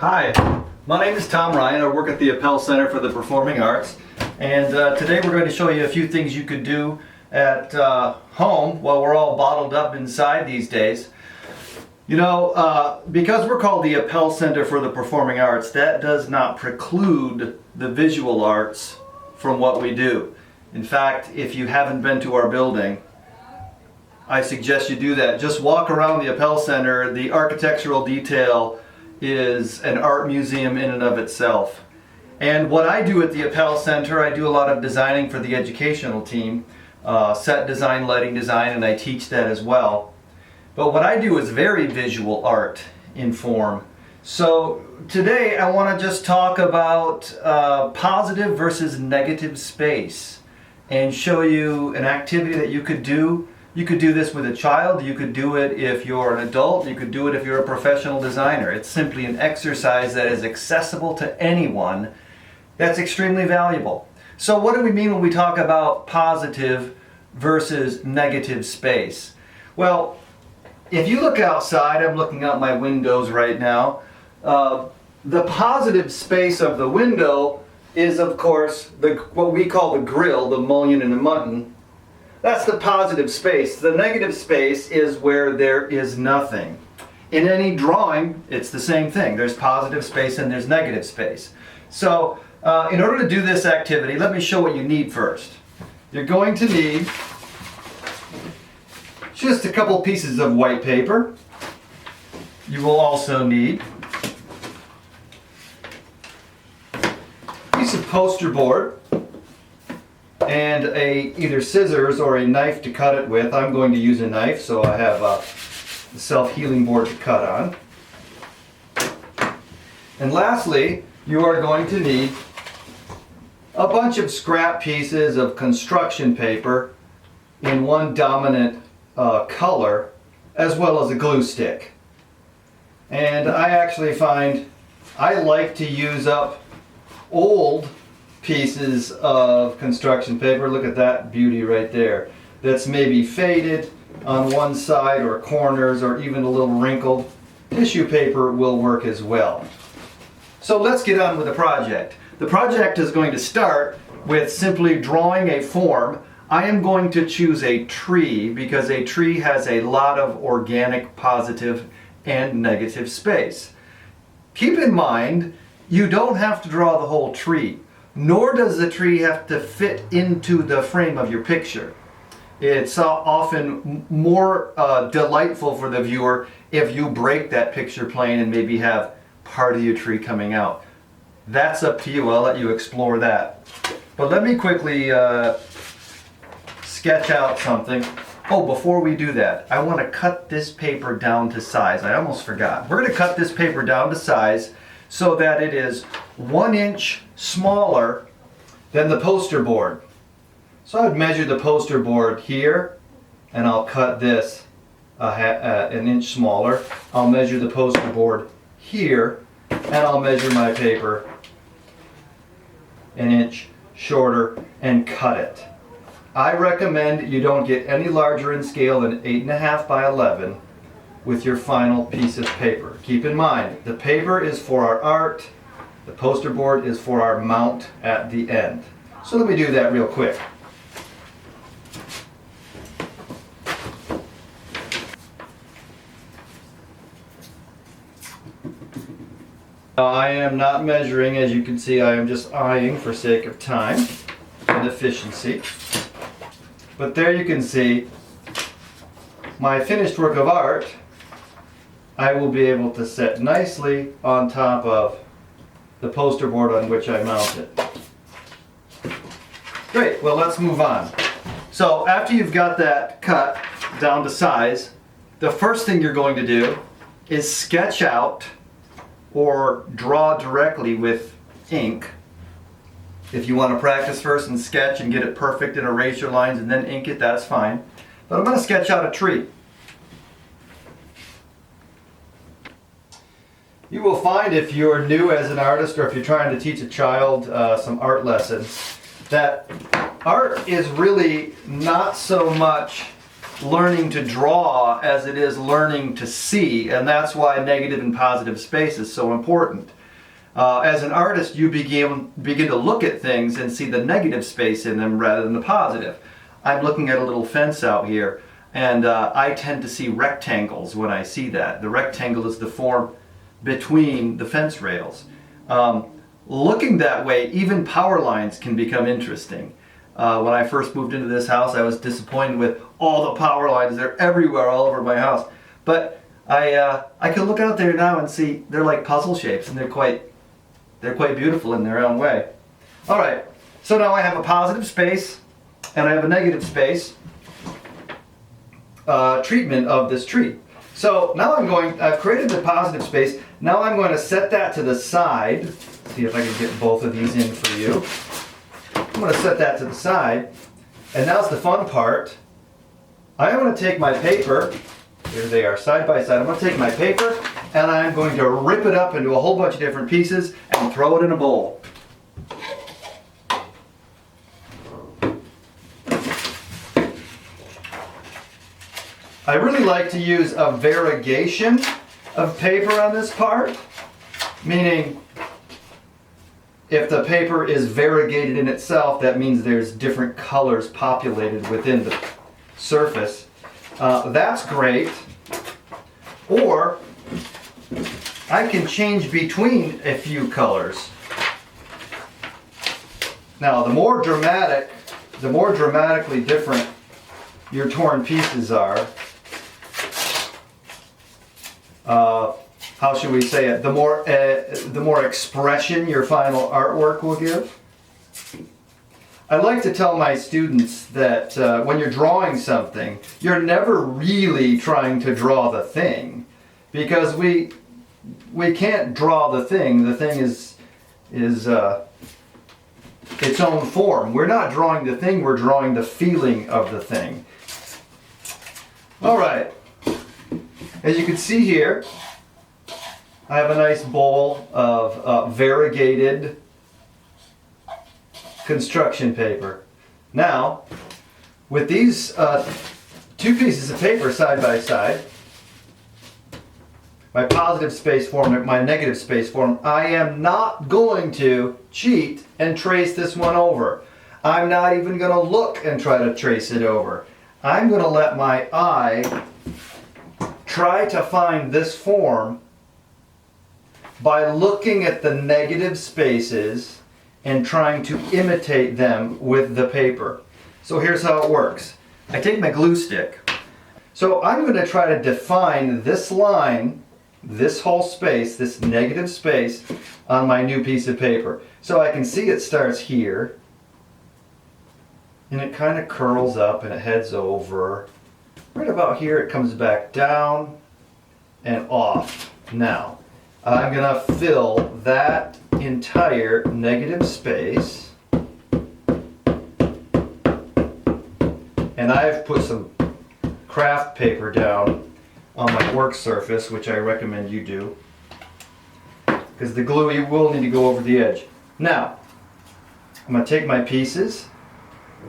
Hi, my name is Tom Ryan. I work at the Appell Center for the Performing Arts, and today we're going to show you a few things you could do at home while we're all bottled up inside these days. You know, because we're called the Appell Center for the Performing Arts, that does not preclude the visual arts from what we do. In fact, if you haven't been to our building, I suggest you do that. Just walk around the Appell Center. The architectural detail is an art museum in and of itself. And what I do at the Appell Center, I do a lot of designing for the educational team, set design, lighting design, and I teach that as well. But what I do is very visual art in form. So today I want to just talk about positive versus negative space and show you an activity that you could do. You could do this with a child, you could do it if you're an adult, you could do it if you're a professional designer. It's simply an exercise that is accessible to anyone that's extremely valuable. So what do we mean when we talk about positive versus negative space? Well, if you look outside, I'm looking out my windows right now, the positive space of the window is, of course, what we call the grill, the mullion and the mutton. That's the positive space. The negative space is where there is nothing. In any drawing, it's the same thing. There's positive space and there's negative space. So, in order to do this activity, let me show what you need first. You're going to need just a couple pieces of white paper. You will also need a piece of poster board and either scissors or a knife to cut it with. I'm going to use a knife, so I have a self-healing board to cut on. And lastly, you are going to need a bunch of scrap pieces of construction paper in one dominant color, as well as a glue stick. And I actually find I like to use up old pieces of construction paper. Look at that beauty right there. That's maybe faded on one side or corners or even a little wrinkled. Tissue paper will work as well. So let's get on with the project. The project is going to start with simply drawing a form. I am going to choose a tree because a tree has a lot of organic positive and negative space. Keep in mind, you don't have to draw the whole tree, nor does the tree have to fit into the frame of your picture. It's often more delightful for the viewer if you break that picture plane and maybe have part of your tree coming out. That's up to you. I'll let you explore that. But let me quickly sketch out something. Oh, before we do that, I want to cut this paper down to size. I almost forgot. We're going to cut this paper down to size so that it is 1 inch smaller than the poster board. So I would measure the poster board here, and I'll cut this an inch smaller. I'll measure the poster board here, and I'll measure my paper an inch shorter and cut it. I recommend you don't get any larger in scale than 8.5 by 11 with your final piece of paper. Keep in mind, the paper is for our art, the poster board is for our mount at the end. So let me do that real quick. Now, I am not measuring, as you can see. I am just eyeing for sake of time and efficiency. But there you can see my finished work of art. I will be able to set nicely on top of the poster board on which I mount it. Great, well, let's move on. So after you've got that cut down to size, the first thing you're going to do is sketch out or draw directly with ink. If you want to practice first and sketch and get it perfect and erase your lines and then ink it, that's fine. But I'm going to sketch out a tree. You will find, if you're new as an artist or if you're trying to teach a child some art lessons, that art is really not so much learning to draw as it is learning to see, and that's why negative and positive space is so important. As an artist, you begin to look at things and see the negative space in them rather than the positive. I'm looking at a little fence out here, and I tend to see rectangles when I see that. The rectangle is the form between the fence rails. Looking that way, even power lines can become interesting. When I first moved into this house, I was disappointed with all the power lines. They're everywhere, all over my house. But I can look out there now and see they're like puzzle shapes, and they're quite beautiful in their own way. All right, so now I have a positive space and I have a negative space treatment of this tree. So now I've created the positive space. Now I'm going to set that to the side. See if I can get both of these in for you. I'm going to set that to the side. And now's the fun part. I'm going to take my paper. Here they are, side by side. I'm going to take my paper and I'm going to rip it up into a whole bunch of different pieces and throw it in a bowl. I really like to use a variegation of paper on this part, meaning if the paper is variegated in itself, that means there's different colors populated within the surface. That's great. Or I can change between a few colors. Now, the more dramatically different your torn pieces are, how should we say it? The more expression your final artwork will give. I like to tell my students that when you're drawing something, you're never really trying to draw the thing, because we can't draw the thing. The thing is its own form. We're not drawing the thing, we're drawing the feeling of the thing. All right. As you can see here, I have a nice bowl of variegated construction paper. Now, with these two pieces of paper side by side, my positive space form and my negative space form, I am not going to cheat and trace this one over. I'm not even going to look and try to trace it over. I'm going to let my eye try to find this form by looking at the negative spaces and trying to imitate them with the paper. So here's how it works. I take my glue stick. So I'm going to try to define this line, this whole space, this negative space on my new piece of paper. So I can see it starts here and it kind of curls up and it heads over. Right about here it comes back down and off. Now, I'm going to fill that entire negative space, and I've put some craft paper down on my work surface, which I recommend you do, because the glue, you will need to go over the edge. Now, I'm going to take my pieces.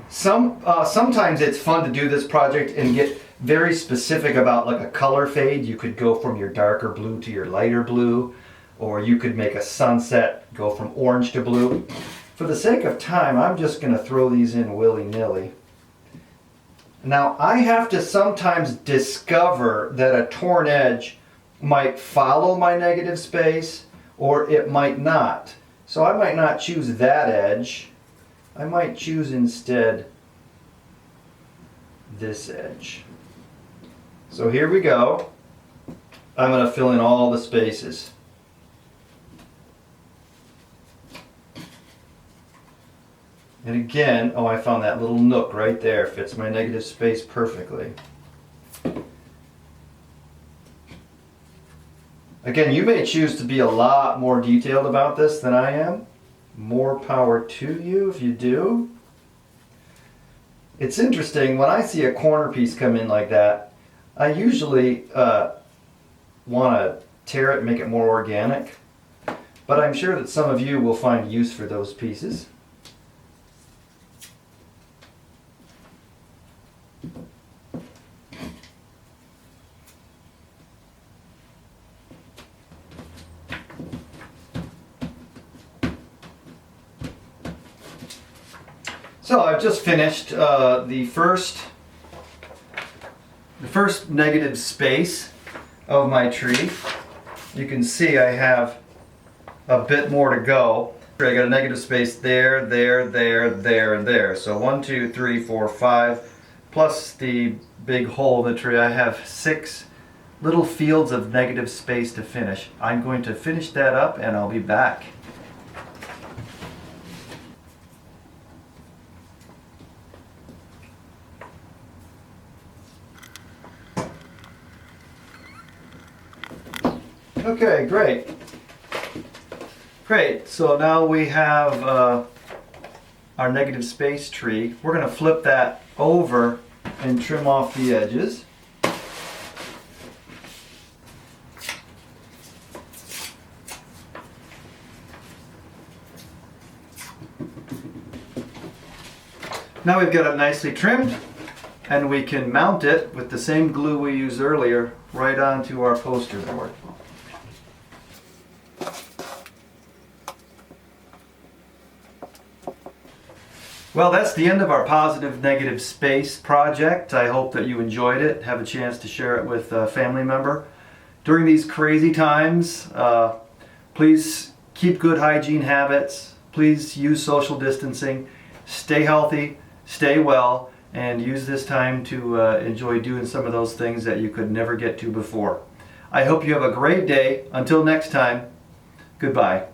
Sometimes it's fun to do this project and get very specific about like a color fade. You could go from your darker blue to your lighter blue, or you could make a sunset, go from orange to blue. For the sake of time, I'm just going to throw these in willy-nilly. Now, I have to sometimes discover that a torn edge might follow my negative space, or it might not. So I might not choose that edge. I might choose instead this edge. So here we go. I'm going to fill in all the spaces. And again, oh, I found that little nook right there. Fits my negative space perfectly. Again, you may choose to be a lot more detailed about this than I am. More power to you if you do. It's interesting, when I see a corner piece come in like that, I usually want to tear it and make it more organic. But I'm sure that some of you will find use for those pieces. So I've just finished the first negative space of my tree. You can see I have a bit more to go. I got a negative space there, there, there, there, and there. So 1, 2, 3, 4, 5, plus the big hole in the tree. I have 6 little fields of negative space to finish. I'm going to finish that up and I'll be back. Okay, great. Great, so now we have our negative space tree. We're going to flip that over and trim off the edges. Now we've got it nicely trimmed, and we can mount it with the same glue we used earlier right onto our poster board. Well, that's the end of our positive negative space project. I hope that you enjoyed it, have a chance to share it with a family member. During these crazy times, please keep good hygiene habits, please use social distancing, stay healthy, stay well, and use this time to enjoy doing some of those things that you could never get to before. I hope you have a great day. Until next time, goodbye.